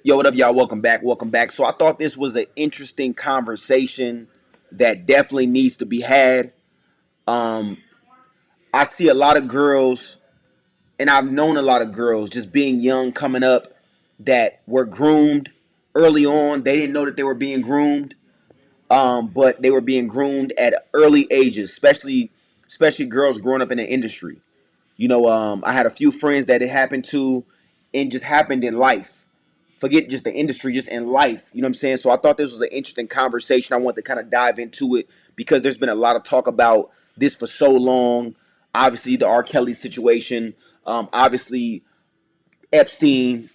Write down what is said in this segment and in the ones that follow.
Yo, what up, y'all? Welcome back. Welcome back. So I thought this was an interesting conversation that definitely needs to be had. Um, I see a lot of girls, and I've known a lot of girls just being young coming up that were groomed early on. They didn't know that they were being groomed, but they were being groomed at early ages, especially girls growing up in the industry. I had a few friends that it happened to, and just happened in life. Forget just the industry, just in life. You know what I'm saying? So I thought this was an interesting conversation. I want to kind of dive into it because there's been a lot of talk about this for so long. Obviously, the R. Kelly situation, obviously Epstein,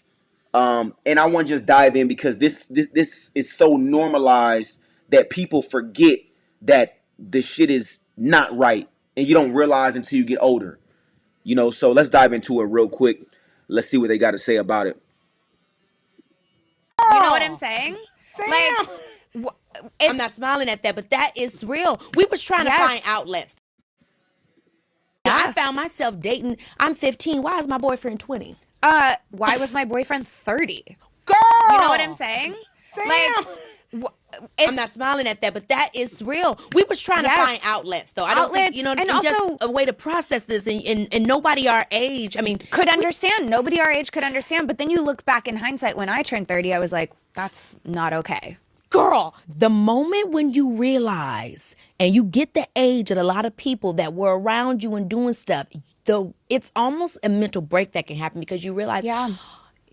and I want to just dive in because this is so normalized that people forget that the shit is not right, and you don't realize until you get older. So let's dive into it real quick. Let's see what they got to say about it. You know what I'm saying? Damn. Like, I'm not smiling at that, but that is real. We was trying to find outlets. I found myself dating. I'm 15. Why is my boyfriend 20? Why was my boyfriend 30? Girl, You know what I'm saying? Damn. I'm not smiling at that, but that is real. We was trying to find outlets, though. I don't think, and and also just a way to process this, and nobody our age, could understand. Nobody our age could understand. But then you look back in hindsight, when I turned 30, I was like, that's not okay. Girl, the moment when you realize and you get the age of a lot of people that were around you and doing stuff, it's almost a mental break that can happen because you realize,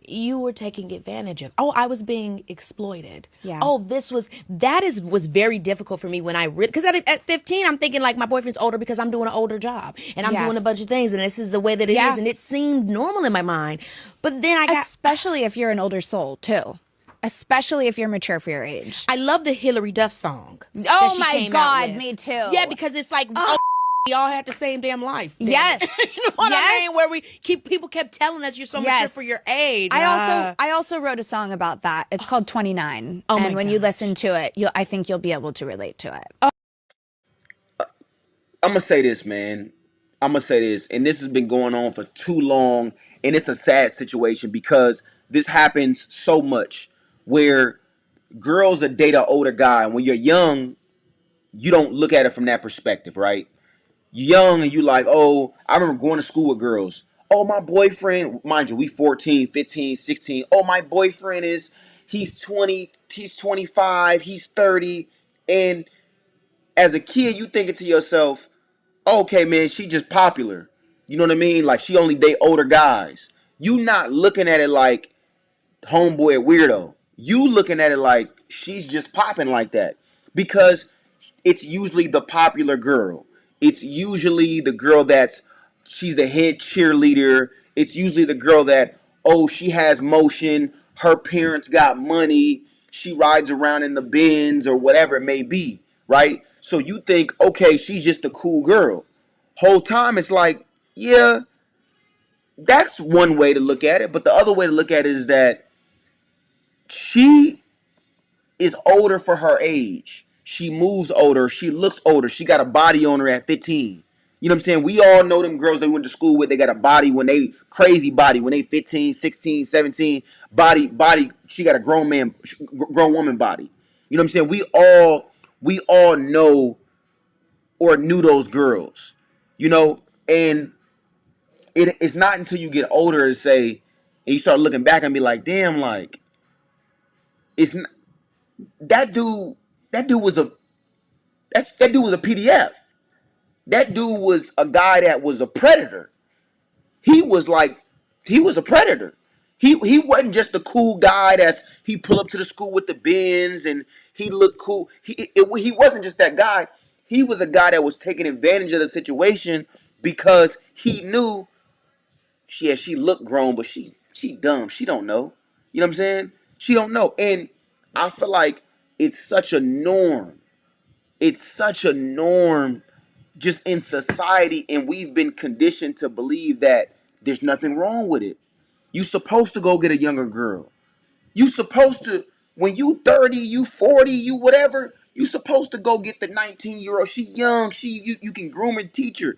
you were taking advantage of. Oh, I was being exploited. Yeah. Oh, was very difficult for me when because at 15, I'm thinking like my boyfriend's older because I'm doing an older job and I'm doing a bunch of things and this is the way that it is, and it seemed normal in my mind. But then especially if you're an older soul too. Especially if you're mature for your age. I love the Hillary Duff song. Oh my God, me too. Yeah, because it's like, we all had the same damn life. Yes. You know what I mean? Where people kept telling us you're so mature for your age. I also wrote a song about that. It's called 29. Oh, and when you listen to it, I think you'll be able to relate to it. I'm going to say this, man. I'm going to say this. And this has been going on for too long. And it's a sad situation because this happens so much where girls are date an older guy. And when you're young, you don't look at it from that perspective, right? You're young and you like, oh, I remember going to school with girls. Oh, my boyfriend, mind you, we 14, 15, 16. Oh, my boyfriend he's 20, he's 25, he's 30. And as a kid, you thinking to yourself, okay, man, she just popular. You know what I mean? Like, she only date older guys. You not looking at it like homeboy weirdo. You looking at it like she's just popping like that. Because it's usually the popular girl. It's usually the girl she's the head cheerleader. It's usually the girl that, oh, she has motion. Her parents got money. She rides around in the Benz or whatever it may be, right? So you think, okay, she's just a cool girl. Whole time it's like, yeah, that's one way to look at it. But the other way to look at it is that she is older for her age. She moves older. She looks older. She got a body on her at 15. You know what I'm saying? We all know them girls they went to school with. They got a body crazy body when they 15, 16, 17. Body. She got a grown woman body. You know what I'm saying? We all know or knew those girls. And it's not until you get older to say, and you start looking back and be like, damn, like, it's not, that dude was that dude was a PDF. That dude was a guy that was a predator. He was a predator. He wasn't just a cool guy he pull up to the school with the Benz and he looked cool. He wasn't just that guy. He was a guy that was taking advantage of the situation because he knew she looked grown, but she dumb. She don't know. You know what I'm saying? She don't know. And I feel like it's such a norm. It's such a norm just in society, and we've been conditioned to believe that there's nothing wrong with it. You supposed to go get a younger girl. You supposed to, when you 30, you 40, you whatever, you supposed to go get the 19-year-old. She young, you can groom and teach her.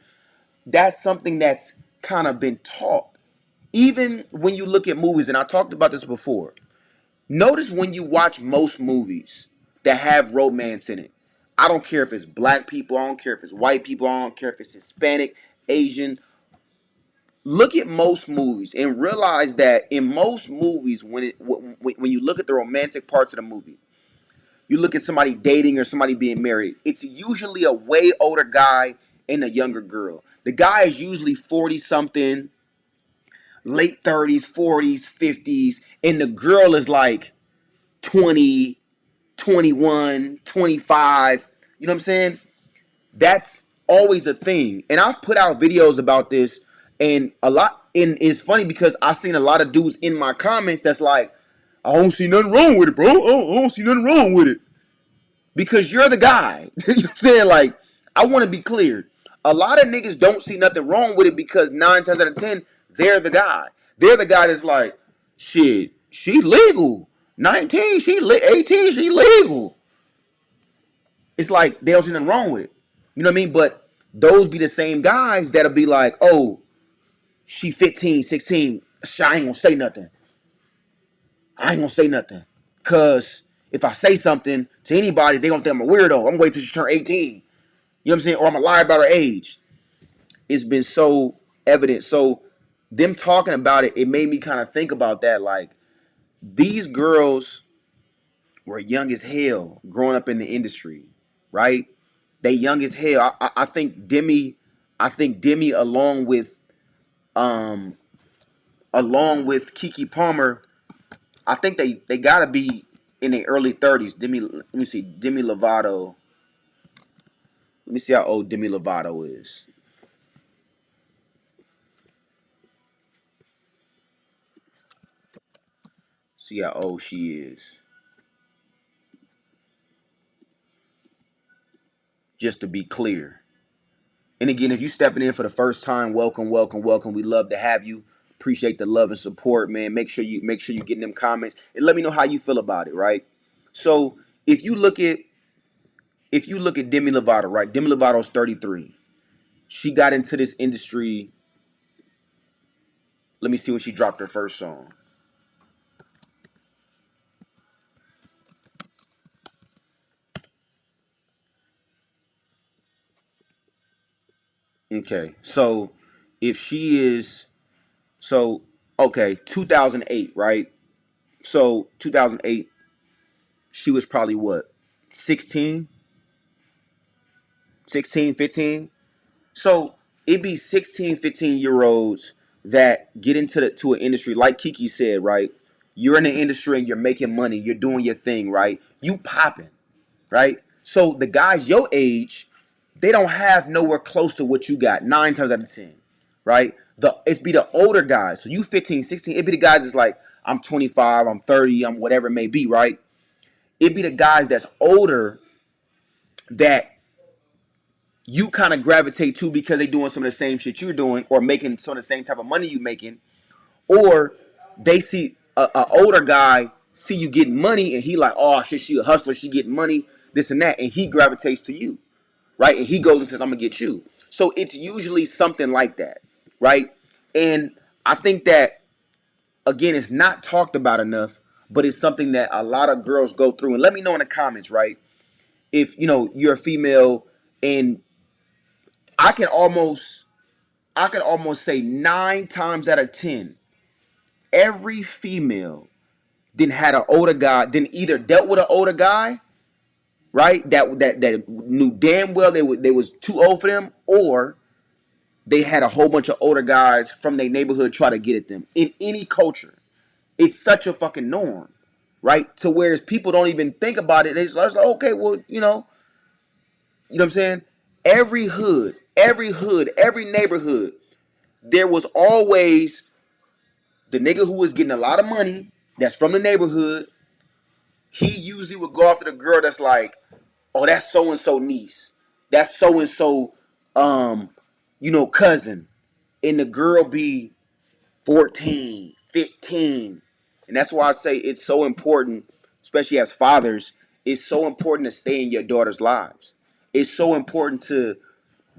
That's something that's kind of been taught. Even when you look at movies, and I talked about this before, Notice when you watch most movies that have romance in it. I don't care if it's black people, I don't care if it's white people, I don't care if it's Hispanic, Asian. Look at most movies and realize that in most movies, when you look at the romantic parts of the movie, you look at somebody dating or somebody being married, it's usually a way older guy and a younger girl. The guy is usually 40 something, late 30s, 40s, 50s, and the girl is like 20, 21, 25. You know what I'm saying? That's always a thing. And I've put out videos about this, and it's funny because I've seen a lot of dudes in my comments that's like, I don't see nothing wrong with it, bro. I don't see nothing wrong with it. Because you're the guy. You know what I'm saying? Like, I want to be clear. A lot of niggas don't see nothing wrong with it because 9 times out of 10, they're the guy. They're the guy that's like, shit, she legal. 19, 18, she legal. It's like they don't see nothing wrong with it. You know what I mean? But those be the same guys that'll be like, oh, she 15, 16. I ain't gonna say nothing. I ain't gonna say nothing. Cause if I say something to anybody, they gonna think I'm a weirdo. I'm waiting till she turn 18. You know what I'm saying? Or I'm gonna lie about her age. It's been so evident. So them talking about it, it made me kind of think about that. Like, these girls were young as hell growing up in the industry, right? They young as hell. I think Demi, um along with KeKe Palmer, I think they gotta be in their early 30s. Let me see, Demi Lovato. Let me see how old Demi Lovato is. See how old she is. Just to be clear. And again, if you stepping in for the first time, welcome, welcome, welcome. We love to have you. Appreciate the love and support, man. Make sure you get in them comments and let me know how you feel about it, right? So if you look at Demi Lovato, right? Demi Lovato's 33. She got into this industry. Let me see when she dropped her first song. Okay, so if she is so okay, 2008, right? So 2008, she was probably what, 16, 16, 15. So it be 16, 15-year olds that get into an industry like KeKe said, right? You're in the industry and you're making money, you're doing your thing, right? You popping, right? So the guys your age, they don't have nowhere close to what you got 9 times out of 10, right? It's be the older guys. So you 15, 16, it be the guys that's like, I'm 25, I'm 30, I'm whatever it may be, right? It be the guys that's older that you kind of gravitate to because they doing some of the same shit you're doing or making some of the same type of money you making, or they see a older guy see you getting money and he like, oh shit, she a hustler, she getting money, this and that, and he gravitates to you, right? And he goes and says, I'm gonna get you. So it's usually something like that, right? And I think that, again, it's not talked about enough, but it's something that a lot of girls go through. And let me know in the comments, right? If you're a female, and I can almost say 9 times out of 10, every female then had an older guy, then either dealt with an older guy, right? That knew damn well they was too old for them, or they had a whole bunch of older guys from their neighborhood try to get at them. In any culture, it's such a fucking norm, right? To whereas people don't even think about it. They just like, okay, well, you know what I'm saying? Every neighborhood, there was always the nigga who was getting a lot of money that's from the neighborhood. He usually would go after the girl that's like, oh, that's so and so niece. That's so and so cousin. And the girl be 14, 15. And that's why I say it's so important, especially as fathers, it's so important to stay in your daughter's lives. It's so important to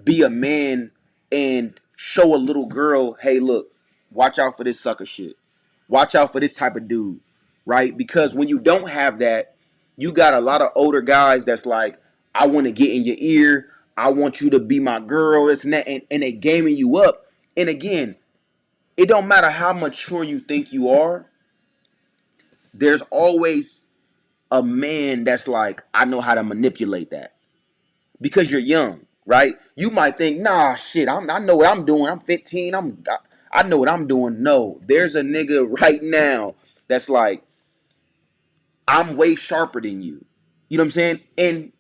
be a man and show a little girl, hey, look, watch out for this sucker shit. Watch out for this type of dude. right? Because when you don't have that, you got a lot of older guys that's like, I want to get in your ear. I want you to be my girl, this and that, and they gaming you up. And again, it don't matter how mature you think you are, there's always a man that's like, I know how to manipulate that. Because you're young, right? You might think, nah, shit, I know what I'm doing. I'm 15. I know what I'm doing. No, there's a nigga right now that's like, I'm way sharper than you. You know what I'm saying? And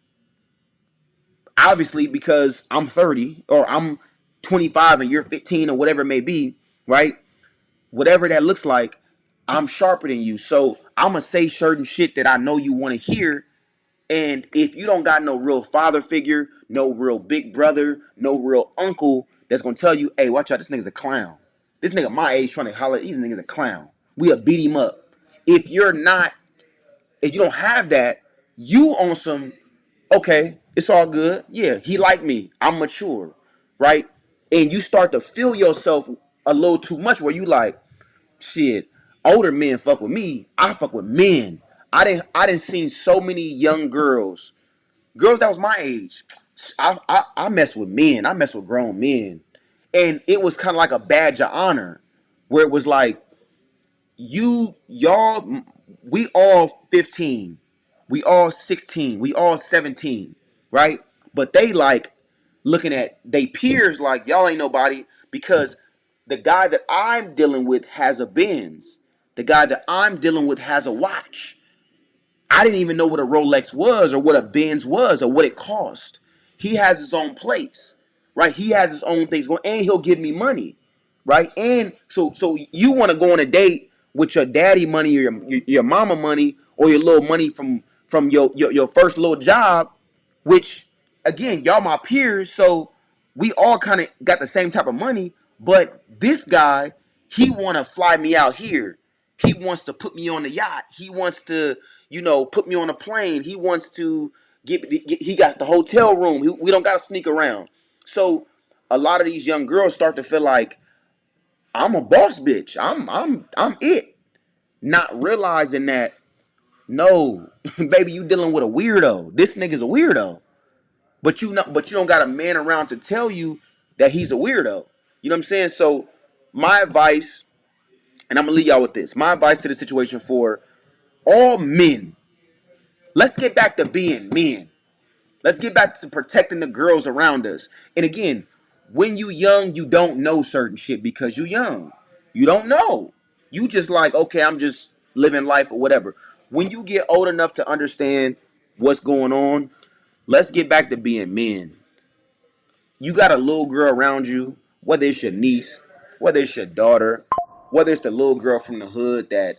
obviously, because I'm 30 or I'm 25 and you're 15 or whatever it may be, right? Whatever that looks like, I'm sharper than you. So I'm going to say certain shit that I know you want to hear. And if you don't got no real father figure, no real big brother, no real uncle that's going to tell you, hey, watch out, this nigga's a clown. This nigga my age trying to holler, these niggas a clown. We'll beat him up. If you're not, if you don't have that, you on some, okay, it's all good. Yeah, he like me. I'm mature, right? And you start to feel yourself a little too much where you like, shit, older men fuck with me. I fuck with men. I didn't seen so many young girls that was my age. I mess with men. I mess with grown men. And it was kind of like a badge of honor where it was like, y'all, we all 15. We all 16. We all 17. Right? But they like looking at they peers like, y'all ain't nobody because the guy that I'm dealing with has a Benz. The guy that I'm dealing with has a watch. I didn't even know what a Rolex was or what a Benz was or what it cost. He has his own place, right? He has his own things going, and he'll give me money, right? And so you want to go on a date with your daddy money or your mama money or your little money from your first little job, which again, y'all my peers, so we all kind of got the same type of money. But this guy, he want to fly me out here. He wants to put me on the yacht. He wants to, put me on a plane. He wants to he got the hotel room. We don't got to sneak around. So a lot of these young girls start to feel like I'm a boss bitch. I'm it. Not realizing that no, baby, you dealing with a weirdo. This nigga's a weirdo. But you don't got a man around to tell you that he's a weirdo. You know what I'm saying? So my advice, and I'm gonna leave y'all with this. My advice to the situation for all men. Let's get back to being men. Let's get back to protecting the girls around us. And again, when you young, you don't know certain shit because you young. You don't know. You just like, okay, I'm just living life or whatever. When you get old enough to understand what's going on, let's get back to being men. You got a little girl around you, whether it's your niece, whether it's your daughter, whether it's the little girl from the hood that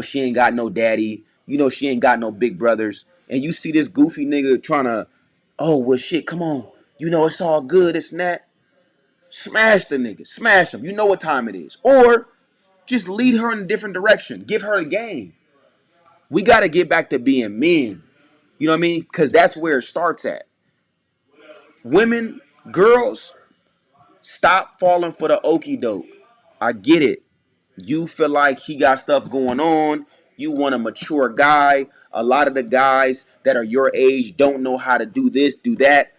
she ain't got no daddy, she ain't got no big brothers, and you see this goofy nigga trying to, oh well shit, come on, it's all good, it's not. Smash the nigga, smash him. You know what time it is, or just lead her in a different direction. Give her the game. We got to get back to being men. You know what I mean? Because that's where it starts at. Women, girls, stop falling for the okie doke. I get it. You feel like he got stuff going on. You want a mature guy. A lot of the guys that are your age don't know how to do this, do that.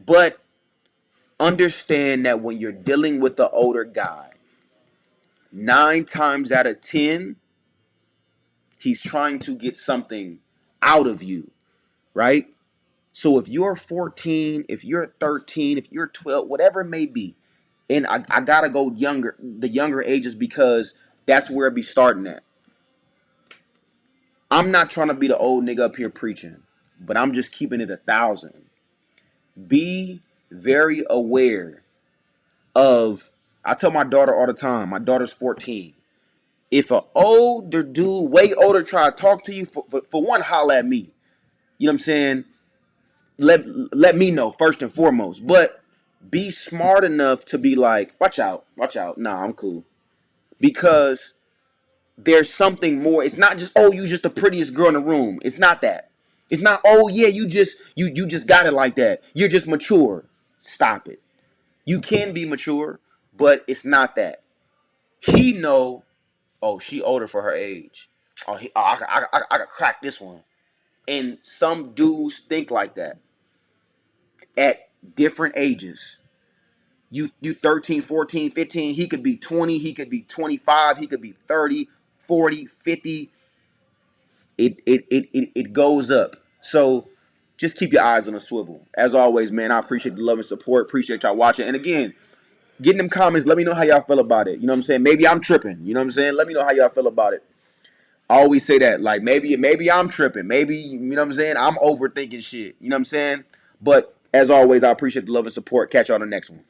But understand that when you're dealing with the older guy, 9 times out of 10, he's trying to get something out of you, right? So if you're 14, if you're 13, if you're 12, whatever it may be, and I gotta go the younger ages because that's where it be starting at. I'm not trying to be the old nigga up here preaching, but I'm just keeping it 1,000. Be very aware of, I tell my daughter all the time, my daughter's 14. If an older dude, way older, try to talk to you, for one, holla at me. You know what I'm saying? Let me know first and foremost. But be smart enough to be like, watch out. Nah, I'm cool. Because there's something more. It's not just, oh, you just the prettiest girl in the room. It's not that. It's not, oh yeah, you just got it like that. You're just mature. Stop it. You can be mature, but it's not that. He know, oh, she older for her age. I could crack this one. And some dudes think like that at different ages. You 13, 14, 15, he could be 20, he could be 25, he could be 30, 40, 50. It goes up. So just keep your eyes on the swivel. As always, man, I appreciate the love and support. Appreciate y'all watching. And again, get in them comments. Let me know how y'all feel about it. You know what I'm saying? Maybe I'm tripping. You know what I'm saying? Let me know how y'all feel about it. I always say that. Like, maybe I'm tripping. Maybe, you know what I'm saying? I'm overthinking shit. You know what I'm saying? But as always, I appreciate the love and support. Catch y'all on the next one.